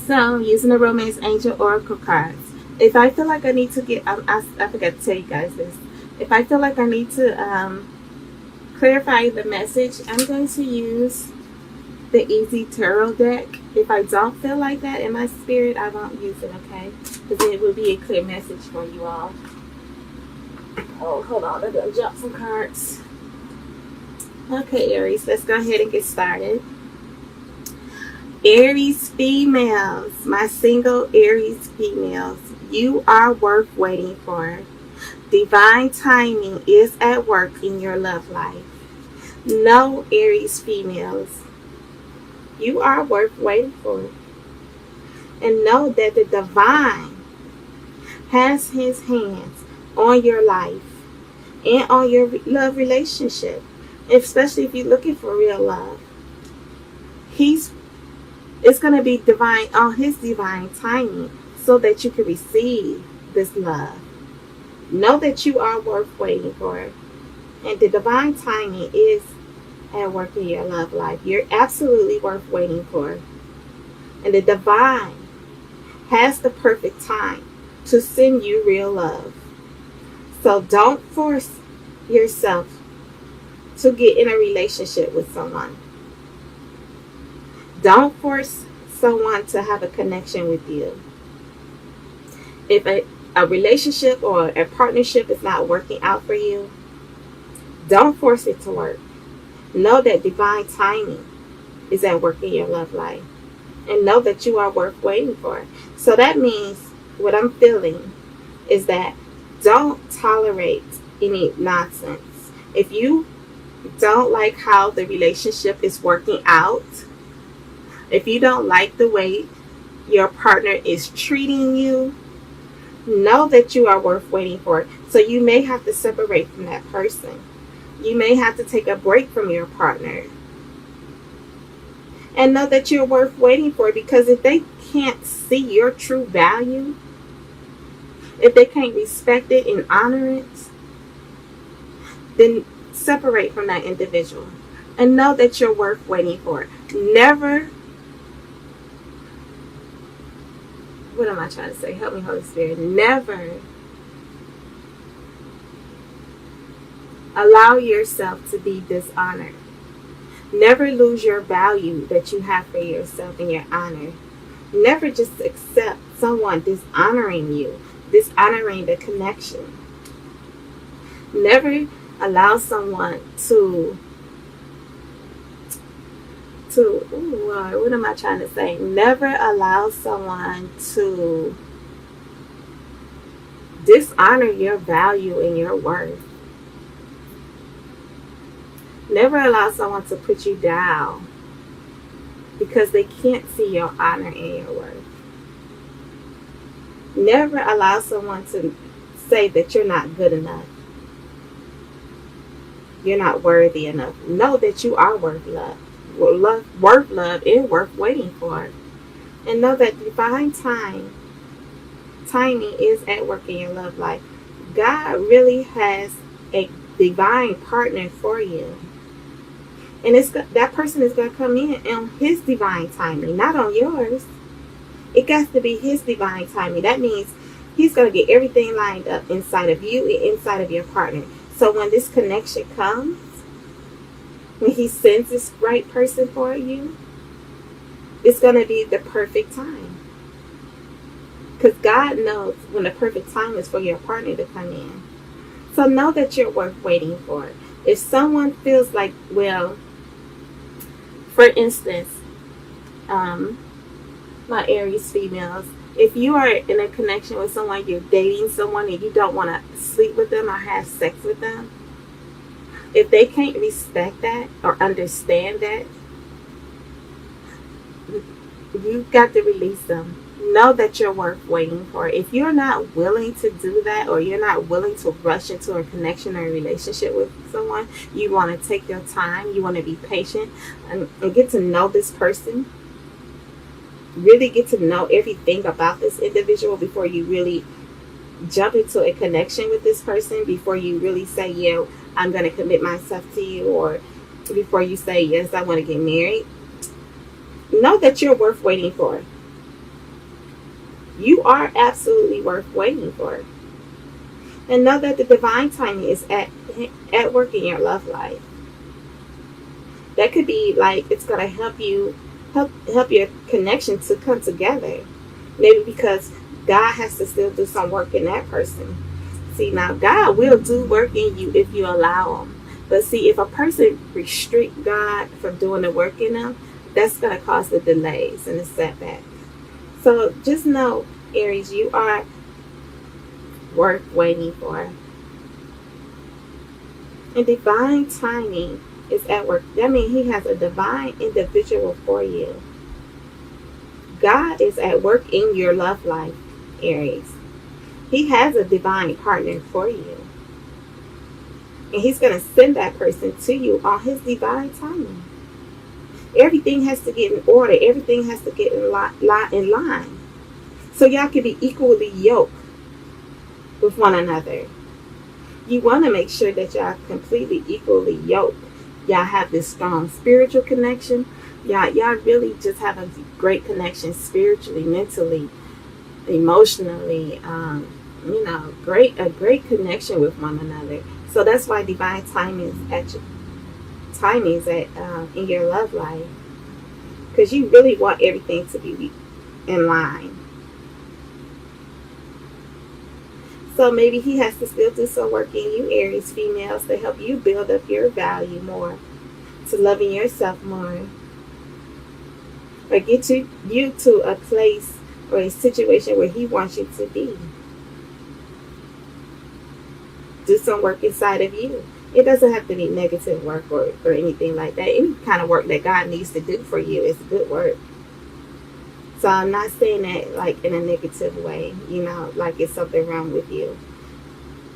So I'm using the Romance Angel Oracle cards. If I feel like I need to get, I forgot to tell you guys this. If I feel like I need to clarify the message, I'm going to use the Easy Tarot deck. If I don't feel like that in my spirit, I won't use it, okay? Because it will be a clear message for you all. Oh, hold on. I'm going to drop some cards. Okay, Aries, let's go ahead and get started. Aries females, my single Aries females, you are worth waiting for. Divine timing is at work in your love life. No, Aries females, you are worth waiting for. And know that the divine has his hands on your life and on your love relationship, especially if you're looking for real love. It's going to be divine on his divine timing so that you can receive this love. Know that you are worth waiting for. And the divine timing is at work in your love life. You're absolutely worth waiting for. And the divine has the perfect time to send you real love. So don't force yourself to get in a relationship with someone. Don't force someone to have a connection with you. If a relationship or a partnership is not working out for you, don't force it to work. Know that divine timing is at work in your love life. And know that you are worth waiting for. So that means what I'm feeling is that don't tolerate any nonsense. If you don't like how the relationship is working out, if you don't like the way your partner is treating you, know that you are worth waiting for. So you may have to separate from that person. You may have to take a break from your partner. And know that you're worth waiting for, because if they can't see your true value, if they can't respect it and honor it, then separate from that individual. And know that you're worth waiting for. Never, what am I trying to say? Help me, Holy Spirit. Never allow yourself to be dishonored. Never lose your value that you have for yourself and your honor. Never just accept someone dishonoring you, dishonoring the connection. Never allow someone what am I trying to say? Never allow someone to dishonor your value and your worth. Never allow someone to put you down because they can't see your honor and your worth. Never allow someone to say that you're not good enough. You're not worthy enough. Know that you are worth love. Worth love and worth waiting for. And know that divine timing is at work in your love life. God really has a divine partner for you. And that person is going to come in on his divine timing, not on yours. It got to be his divine timing. That means he's going to get everything lined up inside of you and inside of your partner. So when this connection comes, when he sends this right person for you, it's going to be the perfect time. Because God knows when the perfect time is for your partner to come in. So know that you're worth waiting for. If someone feels like, well, for instance, my Aries females, if you are in a connection with someone, you're dating someone and you don't want to sleep with them or have sex with them, if they can't respect that or understand that, you've got to release them. Know that you're worth waiting for. If you're not willing to do that, or you're not willing to rush into a connection or a relationship with someone, you want to take your time, you want to be patient and get to know this person. Really get to know everything about this individual before you really jump into a connection with this person, before you really say, yeah, I'm going to commit myself to you, or before you say, yes, I want to get married. Know that you're worth waiting for. You are absolutely worth waiting for. And know that the divine timing is at work in your love life. That could be like it's gonna help your connection to come together. Maybe because God has to still do some work in that person. See, now God will do work in you if you allow him. But see, if a person restrict God from doing the work in them, that's gonna cause the delays and the setback. So just know, Aries, you are worth waiting for. And divine timing is at work. That means he has a divine individual for you. God is at work in your love life, Aries. He has a divine partner for you. And he's going to send that person to you on his divine timing. Everything has to get in order. Everything has to get in line. So y'all can be equally yoked with one another. You want to make sure that y'all completely equally yoked. Y'all have this strong spiritual connection. Y'all really just have a great connection spiritually, mentally, emotionally. A great connection with one another. So that's why divine timing is in your love life, because you really want everything to be in line. So maybe he has to still do some work in you, Aries females, to help you build up your value more, to loving yourself more, or get you to a place or a situation where he wants you to be. Do some work inside of you. It doesn't have to be negative work or anything like that. Any kind of work that God needs to do for you is good work. So I'm not saying that like in a negative way, like it's something wrong with you.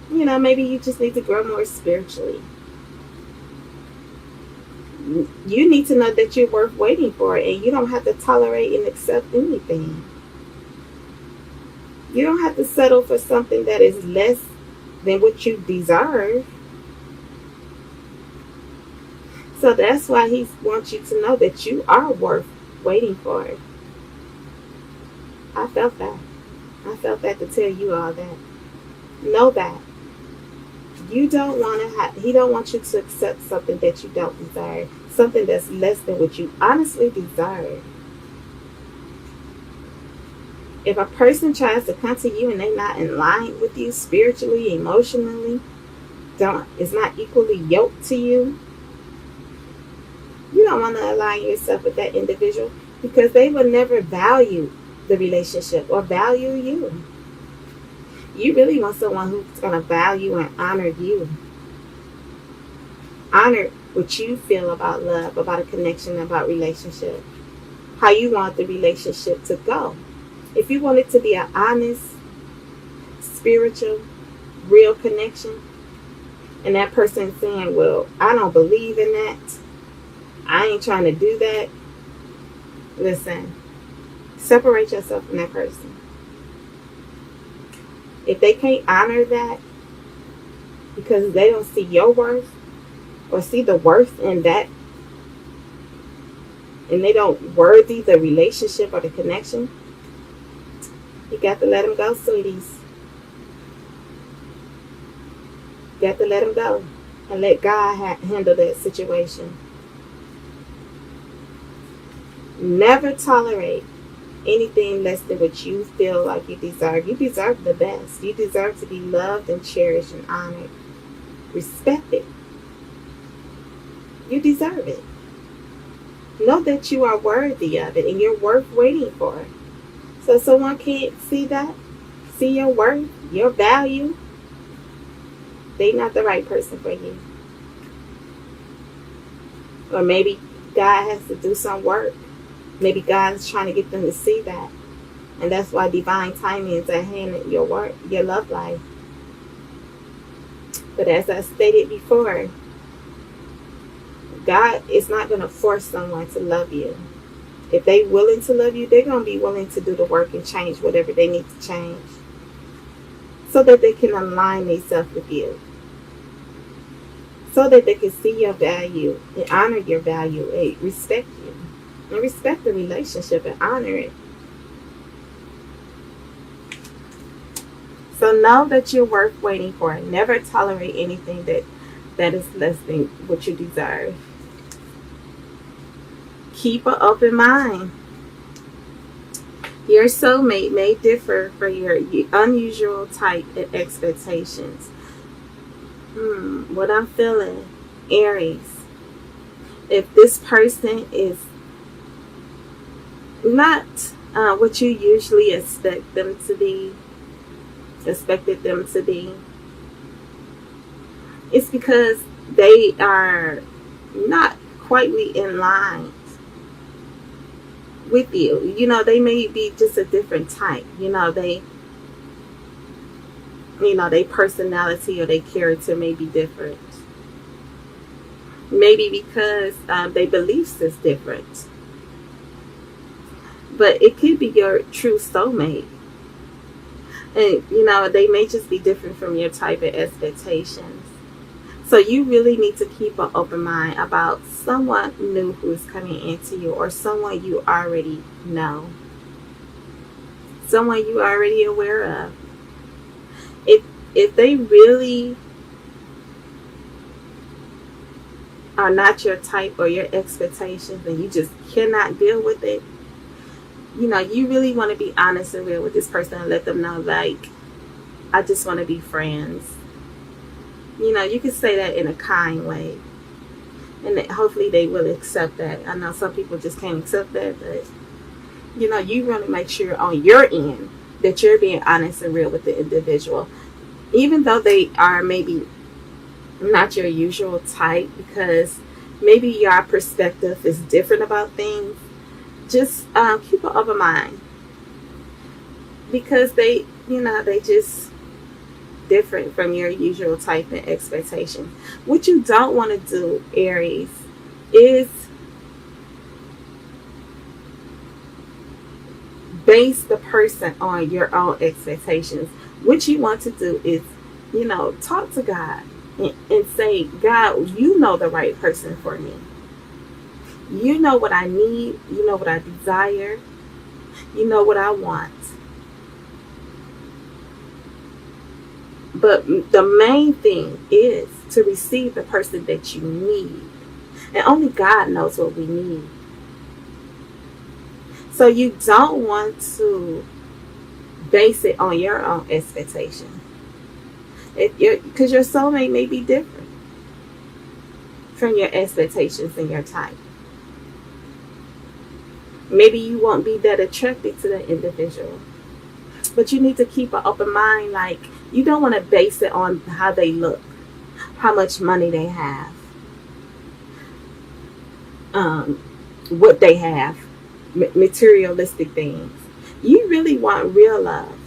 Maybe you just need to grow more spiritually. You need to know that you're worth waiting for, and you don't have to tolerate and accept anything. You don't have to settle for something that is less than what you deserve. So that's why he wants you to know that you are worth waiting for. I felt that. I felt that to tell you all that. Know that. You don't want to he don't want you to accept something that you don't deserve. Something that's less than what you honestly deserve. If a person tries to come to you and they're not in line with you spiritually, emotionally, is not equally yoked to you, you don't want to align yourself with that individual, because they will never value the relationship or value you. You really want someone who's going to value and honor you. Honor what you feel about love, about a connection, about relationship. How you want the relationship to go. If you want it to be an honest, spiritual, real connection, and that person saying, well, I don't believe in that, I ain't trying to do that, listen, separate yourself from that person. If they can't honor that because they don't see your worth or see the worth in that, and they don't worthy the relationship or the connection, you got to let them go, sweeties. You got to let them go and let God handle that situation. Never tolerate anything less than what you feel like you deserve. You deserve the best. You deserve to be loved and cherished and honored. Respected. You deserve it. Know that you are worthy of it and you're worth waiting for. So someone can't see that, see your worth, your value, they're not the right person for you. Or maybe God has to do some work. Maybe God is trying to get them to see that. And that's why divine timing is at hand in your work, your love life. But as I stated before, God is not going to force someone to love you. If they're willing to love you, they're going to be willing to do the work and change whatever they need to change, so that they can align themselves with you, so that they can see your value and honor your value and respect you and respect the relationship and honor it. So know that you're worth waiting for. Never tolerate anything that is less than what you deserve. Keep an open mind. Your soulmate may differ for your unusual type and expectations. What I'm feeling, Aries. If this person is not what you usually expected them to be, it's because they are not quite in line with you. You know, they may be just a different type. They personality or their character may be different. Maybe because their beliefs is different. But it could be your true soulmate. And, they may just be different from your type of expectations. So you really need to keep an open mind about someone new who is coming into you, or someone you already know. Someone you already aware of. If they really are not your type or your expectations and you just cannot deal with it, you really want to be honest and real with this person and let them know, like, I just want to be friends. You can say that in a kind way. And hopefully they will accept that. I know some people just can't accept that, but, you want to make sure on your end that you're being honest and real with the individual. Even though they are maybe not your usual type, because maybe your perspective is different about things, just keep an open mind, because they just different from your usual type and expectations. What you don't want to do, Aries, is base the person on your own expectations. What you want to do is, talk to God and say, God, you know the right person for me. You know what I need. You know what I desire. You know what I want. But the main thing is to receive the person that you need. And only God knows what we need. So you don't want to base it on your own expectation. Because your soulmate may be different from your expectations and your type. Maybe you won't be that attracted to that individual. But you need to keep an open mind. Like, you don't want to base it on how they look, how much money they have, what they have, materialistic things. You really want real love.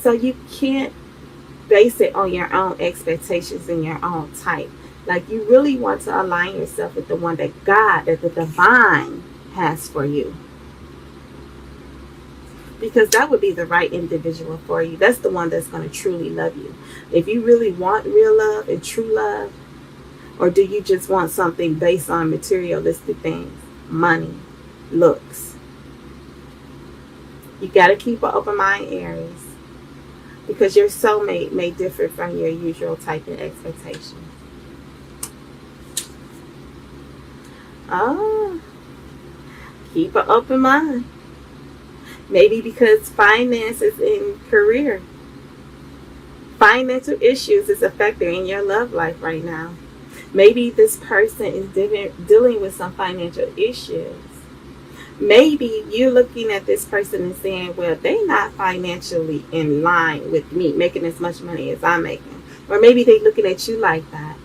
So you can't base it on your own expectations and your own type. Like, you really want to align yourself with the one that God, that the divine has for you. Because that would be the right individual for you. That's the one that's going to truly love you. If you really want real love and true love, or do you just want something based on materialistic things, money, looks? You got to keep an open mind, Aries, because your soulmate may differ from your usual type and expectation. Keep an open mind. Maybe because finances and career. Financial issues is a factor in your love life right now. Maybe this person is dealing with some financial issues. Maybe you're looking at this person and saying, well, they're not financially in line with me, making as much money as I'm making. Or maybe they're looking at you like that.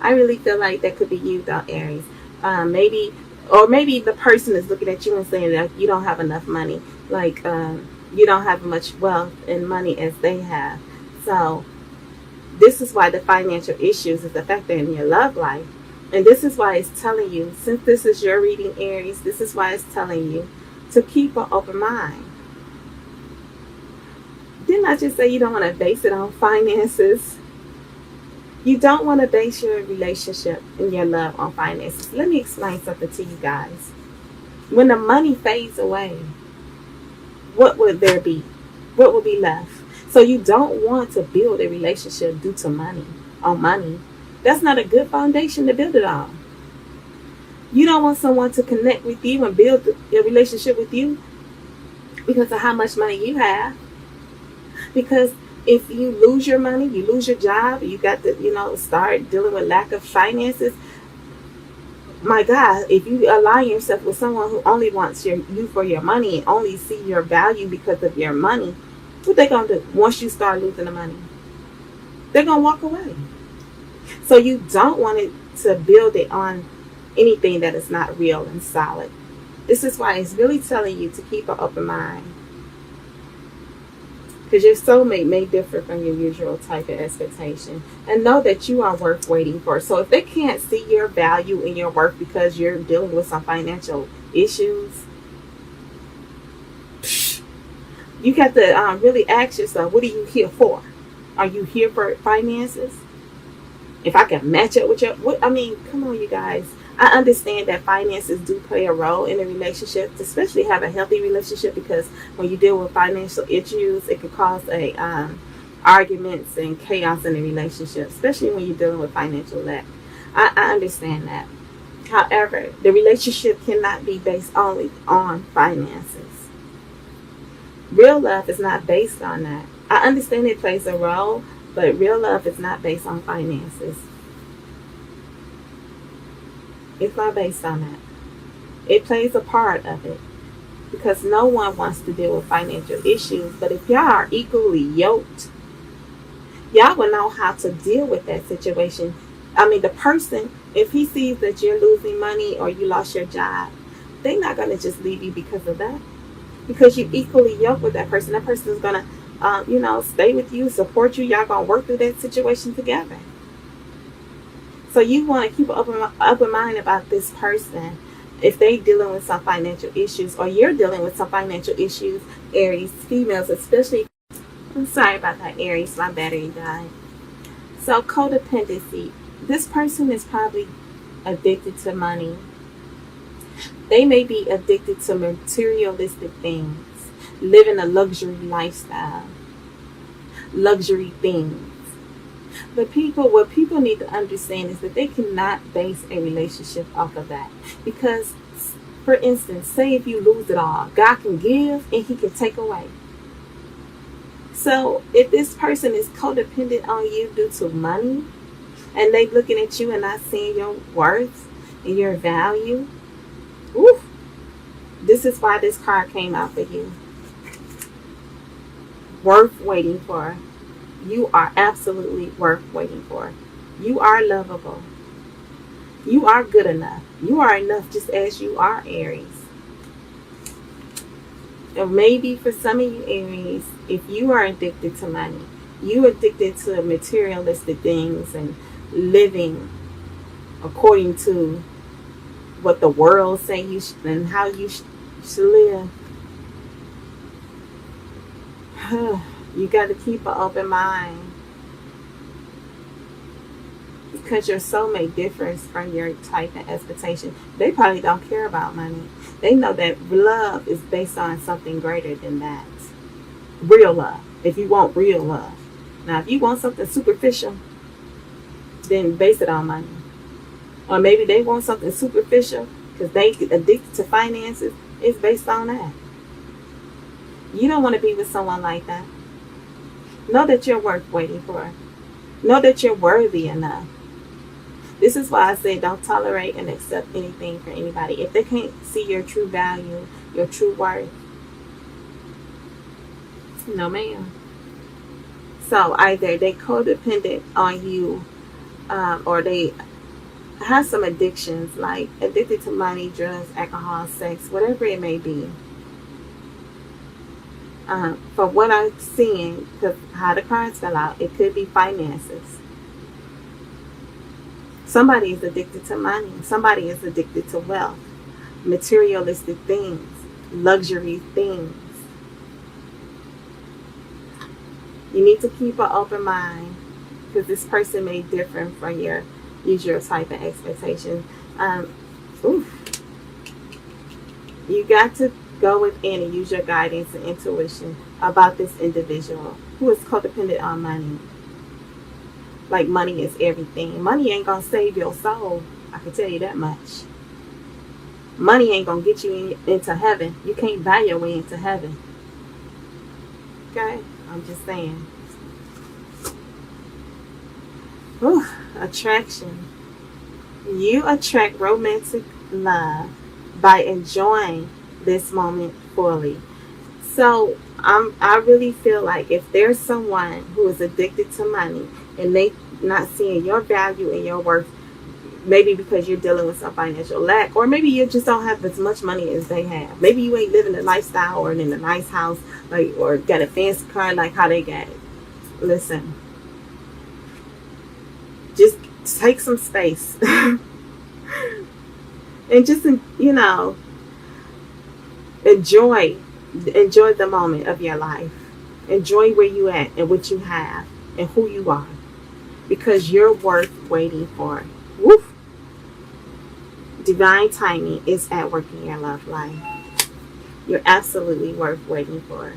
I really feel like that could be you, though, Aries. Maybe the person is looking at you and saying that you don't have enough money. Like, you don't have much wealth and money as they have. So this is why the financial issues is a factor in your love life. And this is why it's telling you, since this is your reading, Aries, this is why it's telling you to keep an open mind. Didn't I just say you don't want to base it on finances? You don't want to base your relationship and your love on finances. Let me explain something to you guys. When the money fades away, what would there be? What will be left? So you don't want to build a relationship due to money, on money. That's not a good foundation to build it on. You don't want someone to connect with you and build a relationship with you because of how much money you have. Because if you lose your money, you lose your job, you got to, start dealing with lack of finances. My God, if you align yourself with someone who only wants you for your money and only see your value because of your money, what they gonna do once you start losing the money? They're gonna walk away. So you don't want it to build it on anything that is not real and solid. This is why it's really telling you to keep an open mind. Because your soulmate may differ from your usual type of expectation. And know that you are worth waiting for. So if they can't see your value in your worth because you're dealing with some financial issues, you got to really ask yourself, what are you here for? Are you here for finances? If I can match up with come on, you guys. I understand that finances do play a role in a relationship, especially have a healthy relationship, because when you deal with financial issues, it can cause arguments and chaos in a relationship, especially when you're dealing with financial lack. I understand that. However, the relationship cannot be based only on finances. Real love is not based on that. I understand it plays a role, but real love is not based on finances. It's not based on that. It plays a part of it because no one wants to deal with financial issues. But if y'all are equally yoked, y'all will know how to deal with that situation. The person, if he sees that you're losing money or you lost your job, they're not going to just leave you because of that. Because you're equally yoked with that person. That person is going to, stay with you, support you. Y'all going to work through that situation together. So you want to keep an open mind about this person. If they're dealing with some financial issues or you're dealing with some financial issues, Aries, females especially. I'm sorry about that, Aries. My battery died. So codependency. This person is probably addicted to money. They may be addicted to materialistic things, living a luxury lifestyle, luxury things. But what people need to understand is that they cannot base a relationship off of that. Because, for instance, say if you lose it all, God can give and He can take away. So if this person is codependent on you due to money, and they looking at you and not seeing your worth and your value, this is why this card came out for you. Worth waiting for. You are absolutely worth waiting for. You are lovable. You are good enough. You are enough just as you are, Aries. And maybe for some of you, Aries, if you are addicted to money, you are addicted to materialistic things and living according to what the world say you should and how you should live. You got to keep an open mind because your soulmate differs from your type and expectation. They probably don't care about money. They know that love is based on something greater than that. Real love. If you want real love. Now, if you want something superficial, then base it on money. Or maybe they want something superficial because they get addicted to finances. It's based on that. You don't want to be with someone like that. Know that you're worth waiting for. Know that you're worthy enough. This is why I say don't tolerate and accept anything for anybody. If they can't see your true value, your true worth, no ma'am. So either they codependent on you or they have some addictions, like addicted to money, drugs, alcohol, sex, whatever it may be. From what I'm seeing, because how the cards fell out, it could be finances. Somebody is addicted to money. Somebody is addicted to wealth, materialistic things, luxury things. You need to keep an open mind because this person may differ from your usual type of expectation. You got to Go within and use your guidance and intuition about this individual who is codependent on money. Like money is everything. Money ain't gonna save your soul. I can tell you that much. Money ain't gonna get you into heaven. You can't buy your way into heaven. Okay? I'm just saying. Whew, attraction. You attract romantic love by enjoying this moment fully. So I really feel like if there's someone who is addicted to money and they not seeing your value and your worth, maybe because you're dealing with some financial lack, or maybe you just don't have as much money as they have. Maybe you ain't living a lifestyle or in a nice house, like, or got a fancy car like how they got it. Listen, just take some space and just, you know, enjoy the moment of your life. Enjoy where you at and what you have and who you are, because you're worth waiting for. Woof. Divine timing is at work in your love life. You're absolutely worth waiting for.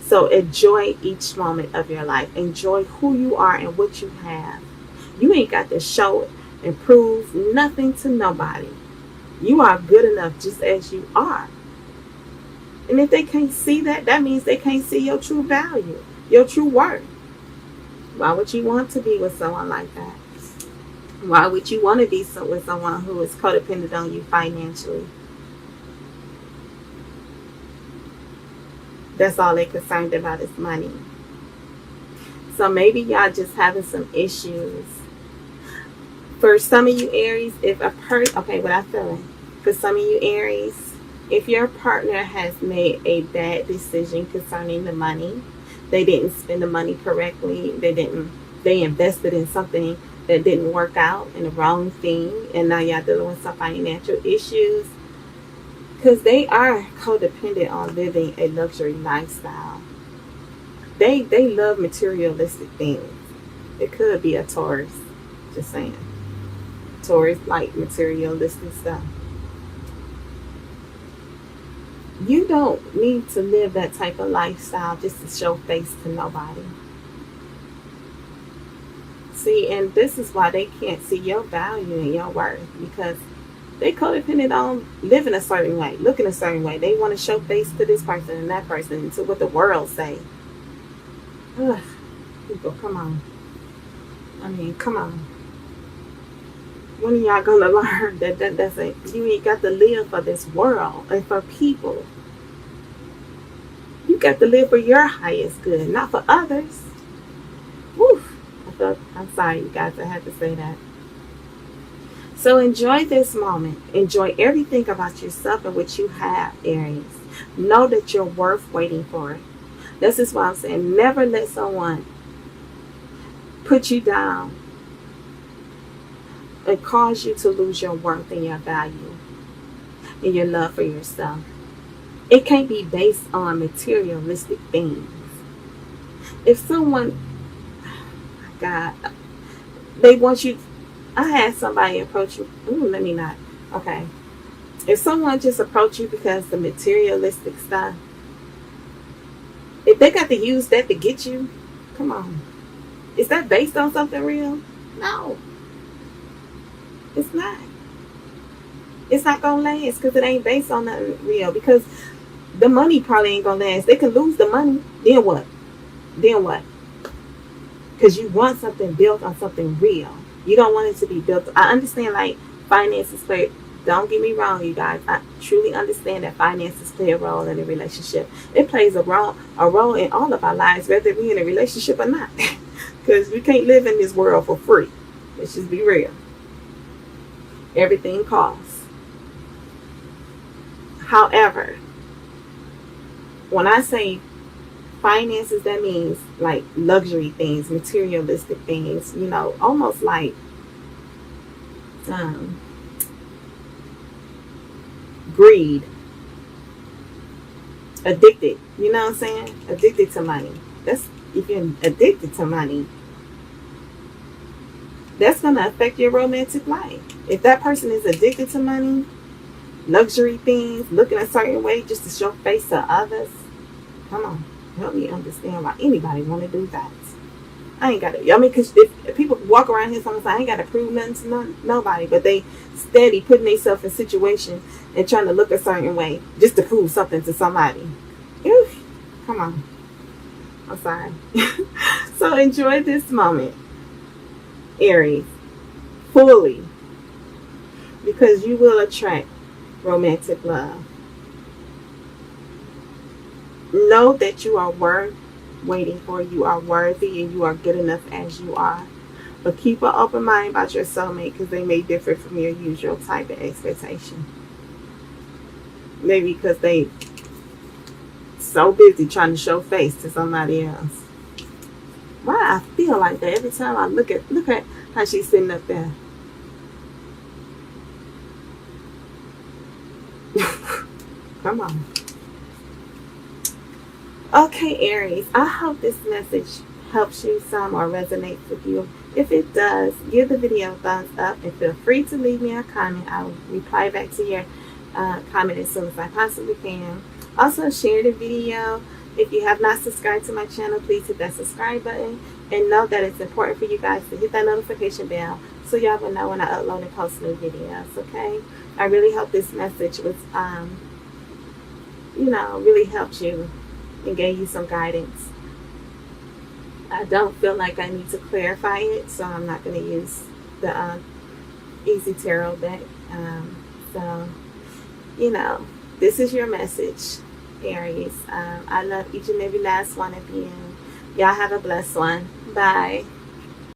So enjoy each moment of your life. Enjoy who you are and what you have. You ain't got to show it and prove nothing to nobody. You are good enough just as you are. And if they can't see that, that means they can't see your true value, your true worth. Why would you want to be with someone like that? Why would you want to be with someone who is codependent on you financially? That's all they're concerned about is money. So maybe y'all just having some issues. For some of you Aries, if a okay, what I'm feeling. For some of you Aries, if your partner has made a bad decision concerning the money, they didn't spend the money correctly, they invested in something that didn't work out, in the wrong thing, and now y'all dealing with some financial issues, because they are codependent on living a luxury lifestyle. They love materialistic things. It could be a Taurus, just saying. Taurus like materialistic stuff. You don't need to live that type of lifestyle just to show face to nobody. See, and this is why they can't see your value and your worth, because they codependent on living a certain way, looking a certain way. They want to show face to this person and that person and to what the world say. Ugh, people, come on. I mean, come on. When are y'all gonna learn that you ain't got to live for this world and for people? You got to live for your highest good, not for others. Woo! I'm sorry, you guys, I had to say that. So enjoy this moment. Enjoy everything about yourself and what you have, Aries. Know that you're worth waiting for. This is why I'm saying never let someone put you down and cause you to lose your worth and your value and your love for yourself. It can't be based on materialistic things. If someone, God, they want you. I had somebody approach you. Let me not. Okay. If someone just approach you because the materialistic stuff, if they got to use that to get you, come on. Is that based on something real? No. It's not. It's not going to last because it ain't based on nothing real. Because the money probably ain't going to last. They can lose the money. Then what? Then what? Because you want something built on something real. You don't want it to be built. I understand, like, finances play. Don't get me wrong, you guys. I truly understand that finances play a role in a relationship. It plays a role in all of our lives, whether we're in a relationship or not. Because we can't live in this world for free. Let's just be real. Everything costs. However, when I say finances, that means like luxury things, materialistic things, you know, almost like greed, addicted, you know what I'm saying? Addicted to money. That's, if you're addicted to money, that's going to affect your romantic life. If that person is addicted to money, luxury things, looking a certain way just to show face to others. Come on, help me understand why anybody want to do that. I ain't got to, I mean, because if people walk around here sometimes, I ain't got to prove nothing to nobody, but they steady putting themselves in situations and trying to look a certain way just to prove something to somebody. Oof, come on. I'm sorry. So enjoy this moment, Aries, fully, because you will attract romantic love. Know that you are worth waiting for. You are worthy and you are good enough as you are. But keep an open mind about your soulmate, because they may differ from your usual type of expectation. Maybe because they so busy trying to show face to somebody else. Why I feel like that every time I look at how she's sitting up there. Come on. Okay, Aries, I hope this message helps you some or resonates with you. If it does, give the video a thumbs up and feel free to leave me a comment. I will reply back to your comment as soon as I possibly can. Also, share the video. If you have not subscribed to my channel, please hit that subscribe button, and know that it's important for you guys to hit that notification bell so y'all will know when I upload and post new videos, okay? I really hope this message was, really helped you and gave you some guidance. I don't feel like I need to clarify it, so I'm not going to use the Easy Tarot deck. So, this is your message, Aries. I love each and every last one of you. Y'all have a blessed one. Bye.